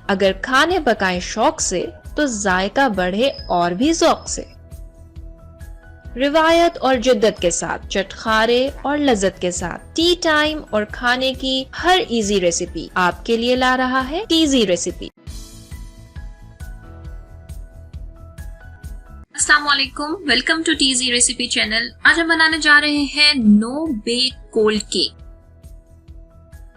अगर खाने पकाएं शौक से तो जायका बढ़े और भी ज़ौक से। रिवायत और जिद्दत के साथ, चटखारे और लज्जत के साथ टी टाइम और खाने की हर इजी रेसिपी आपके लिए ला रहा है टीजी रेसिपी। अस्सलाम वालेकुम, welcome to TG recipe channel. आज हम बनाने जा रहे हैं नो बेक कोल्ड केक।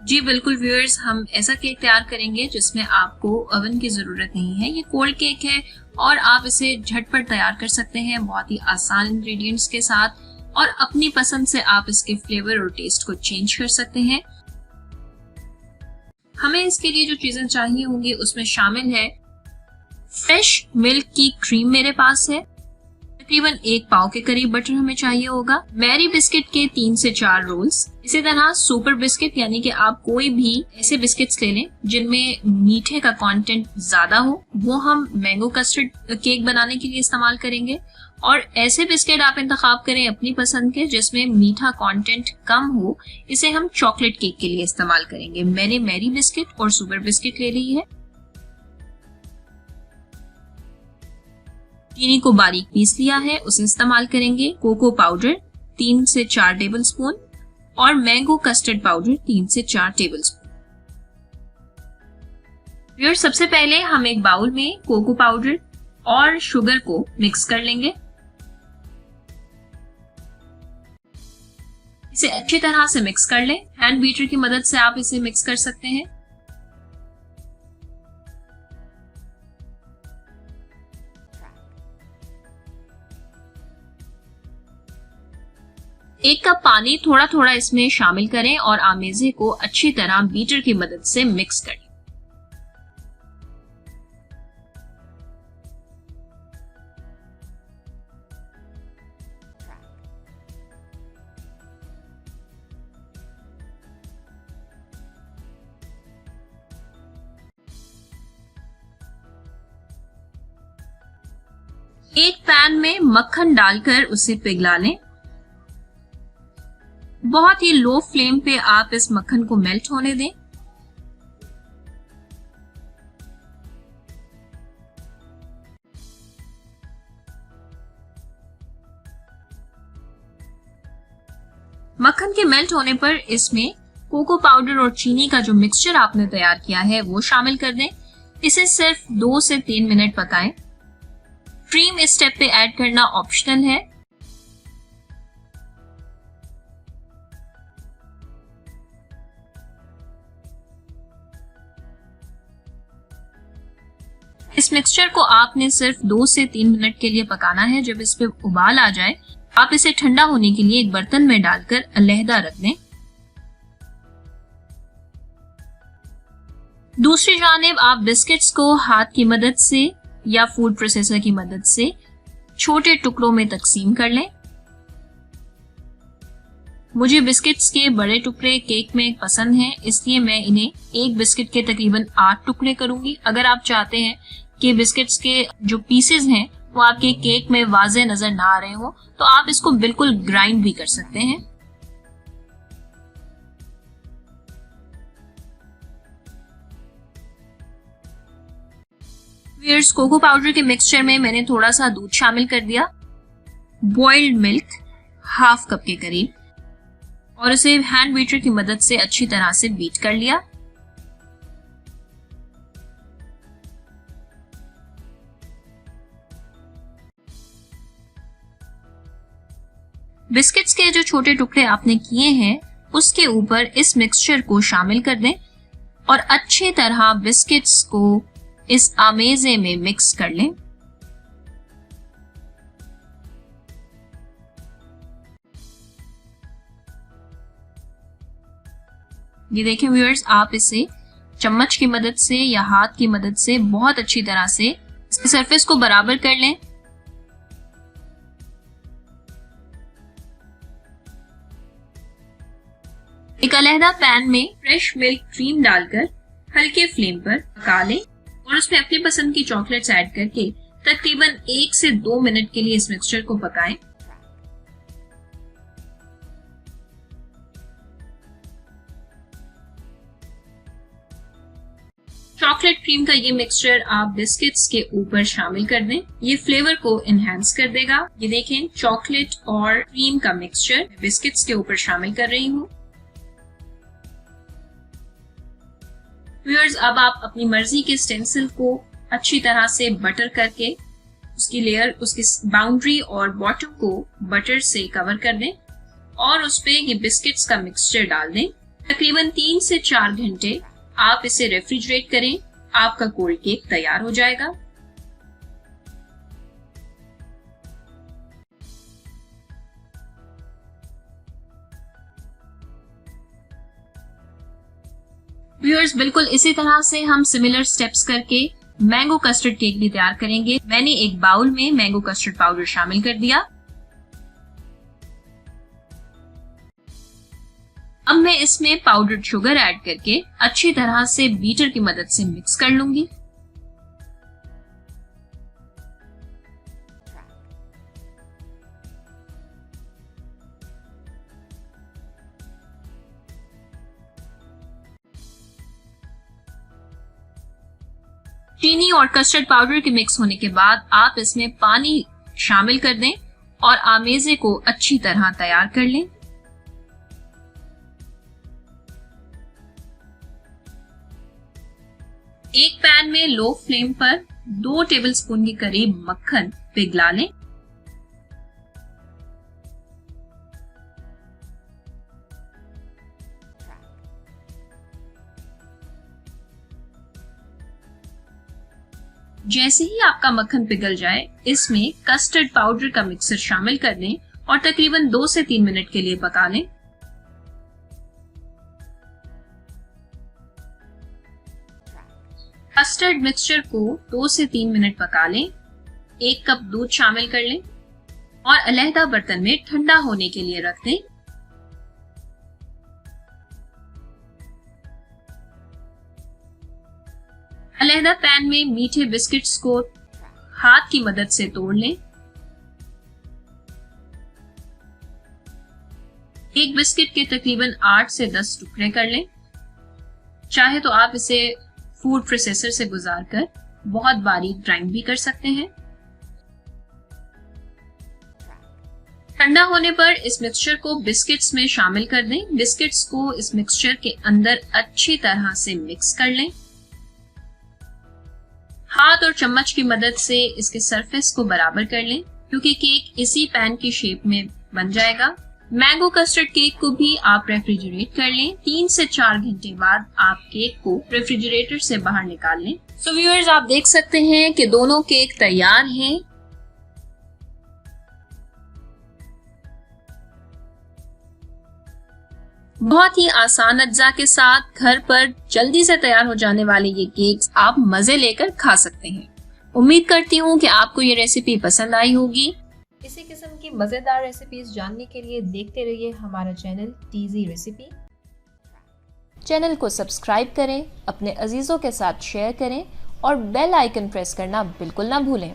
जी बिल्कुल व्यूअर्स, हम ऐसा केक तैयार करेंगे जिसमें आपको ओवन की जरूरत नहीं है। ये कोल्ड केक है और आप इसे झटपट तैयार कर सकते हैं बहुत ही आसान इंग्रेडिएंट्स के साथ और अपनी पसंद से आप इसके फ्लेवर और टेस्ट को चेंज कर सकते हैं। हमें इसके लिए जो चीजें चाहिए होंगी उसमें शामिल है फ्रेश मिल्क की क्रीम मेरे पास है, तकरीबन 1 पाव के करीब बटर हमें चाहिए होगा। मैरी बिस्किट के 3 से 4 रोल्स। इसी तरह सुपर बिस्किट, यानी कि आप कोई भी ऐसे बिस्किट्स ले लें जिनमें मीठे का कंटेंट ज्यादा हो, वो हम मैंगो कस्टर्ड केक बनाने के लिए इस्तेमाल करेंगे। और ऐसे बिस्किट आप इंतखाब करें अपनी पसंद के जिसमें मीठा कंटेंट कम हो, इसे हम चॉकलेट केक के लिए इस्तेमाल करेंगे। मैंने मैरी बिस्किट और सुपर बिस्किट ले ली है। चीनी को बारीक पीस लिया है, उसे इस्तेमाल करेंगे। कोको पाउडर 3 से 4 टेबलस्पून और मैंगो कस्टर्ड पाउडर 3 से 4 टेबलस्पून। फिर सबसे पहले हम एक बाउल में कोको पाउडर और शुगर को मिक्स कर लेंगे। इसे अच्छी तरह से मिक्स कर लें। हैंड बीटर की मदद से आप इसे मिक्स कर सकते हैं। एक कप पानी थोड़ा थोड़ा इसमें शामिल करें और आमेजे को अच्छी तरह बीटर की मदद से मिक्स करें। एक पैन में मक्खन डालकर उसे पिघला लें। बहुत ही लो फ्लेम पे आप इस मक्खन को मेल्ट होने दें। मक्खन के मेल्ट होने पर इसमें कोको पाउडर और चीनी का जो मिक्सचर आपने तैयार किया है वो शामिल कर दें। इसे सिर्फ 2 से 3 मिनट पकाएं। क्रीम इस स्टेप पे ऐड करना ऑप्शनल है। इस मिक्सचर को आपने सिर्फ 2 से 3 मिनट के लिए पकाना है। जब इस पे उबाल आ जाए, आप इसे ठंडा होने के लिए एक बर्तन में डालकर अलहदा रख दें। दूसरी जानिब आप बिस्किट्स को हाथ की मदद से या फूड प्रोसेसर की मदद से छोटे टुकड़ों में तकसीम कर लें। मुझे बिस्किट्स के बड़े टुकड़े केक में पसंद हैं, इसलिए मैं इन्हें एक बिस्किट के तकरीबन 8 टुकड़े करूंगी। अगर आप चाहते हैं कि बिस्किट्स के जो पीसेस हैं वो आपके केक में वाज़े नजर ना आ रहे हो, तो आप इसको बिल्कुल ग्राइंड भी कर सकते हैं। व्यूअर्स, कोको पाउडर के मिक्सचर में मैंने थोड़ा सा दूध शामिल कर दिया, बॉइल्ड मिल्क ½ कप के करीब, और इसे हैंड बीटर की मदद से अच्छी तरह से बीट कर लिया। बिस्किट्स के जो छोटे टुकड़े आपने किए हैं उसके ऊपर इस मिक्सचर को शामिल कर दें और अच्छी तरह बिस्किट्स को इस आमेजे में मिक्स कर लें। ये देखें व्यूअर्स, आप इसे चम्मच की मदद से या हाथ की मदद से बहुत अच्छी तरह से इसके सरफेस को बराबर कर लें। एक अलहदा पैन में फ्रेश मिल्क क्रीम डालकर हल्के फ्लेम पर पका लें और उसमें अपनी पसंद की चॉकलेट्स ऐड करके तकरीबन 1 से 2 मिनट के लिए इस मिक्सचर को पकाएं। चॉकलेट क्रीम का ये मिक्सचर आप बिस्किट्स के ऊपर शामिल कर दें, ये फ्लेवर को एनहांस कर देगा। ये देखें, चॉकलेट और क्रीम का मिक्सचर बिस्किट्स के ऊपर शामिल कर रही हूँ। व्यूअर्स, अब आप अपनी मर्जी के स्टेंसिल को अच्छी तरह से बटर करके उसकी लेयर, उसकी बाउंड्री और बॉटम को बटर से कवर कर दें और उस पे ये बिस्किट्स का मिक्सचर डाल दें। तकरीबन 3 से 4 घंटे आप इसे रेफ्रिजरेट करें, आपका कोल्ड केक तैयार हो जाएगा। व्यूअर्स, बिल्कुल इसी तरह से हम सिमिलर स्टेप्स करके मैंगो कस्टर्ड केक भी तैयार करेंगे। मैंने एक बाउल में मैंगो कस्टर्ड पाउडर शामिल कर दिया। अब मैं इसमें पाउडर्ड शुगर ऐड करके अच्छी तरह से बीटर की मदद से मिक्स कर लूंगी। चीनी और कस्टर्ड पाउडर के मिक्स होने के बाद आप इसमें पानी शामिल कर दें और आमेजे को अच्छी तरह तैयार कर लें। एक पैन में लो फ्लेम पर 2 टेबलस्पून के करीब मक्खन पिघला लें। जैसे ही आपका मक्खन पिघल जाए, इसमें कस्टर्ड पाउडर का मिक्सर शामिल कर दें और तकरीबन 2 से 3 मिनट के लिए पका लें। कस्टर्ड मिक्सचर को 2 से 3 मिनट पका लें। 1 कप दूध शामिल कर लें और अलहदा बर्तन में ठंडा होने के लिए रख दें। अलहदा पैन में मीठे बिस्किट्स को हाथ की मदद से तोड़ लें। एक बिस्किट के तकरीबन 8 से 10 टुकड़े कर लें। चाहे तो आप इसे फूड प्रोसेसर से गुजारकर बहुत बारीक ग्राइंड भी कर सकते हैं। ठंडा होने पर इस मिक्सचर को बिस्किट्स में शामिल कर दें। बिस्किट्स को इस मिक्सचर के अंदर अच्छी तरह से मिक्स कर लें। हाथ और चम्मच की मदद से इसके सरफेस को बराबर कर लें, क्योंकि केक इसी पैन की शेप में बन जाएगा। मैंगो कस्टर्ड केक को भी आप रेफ्रिजरेट कर लें। 3 से 4 घंटे बाद आप केक को रेफ्रिजरेटर से बाहर निकाल लें। सो व्यूअर्स, आप देख सकते हैं कि दोनों केक तैयार हैं। बहुत ही आसान अज्जा के साथ घर पर जल्दी से तैयार हो जाने वाले ये केक्स आप मजे लेकर खा सकते हैं। उम्मीद करती हूँ कि आपको ये रेसिपी पसंद आई होगी। इसी किस्म की मज़ेदार रेसिपीज जानने के लिए देखते रहिए हमारा चैनल टीजी रेसिपी। चैनल को सब्सक्राइब करें, अपने अजीज़ों के साथ शेयर करें और बेल आइकन प्रेस करना बिल्कुल ना भूलें।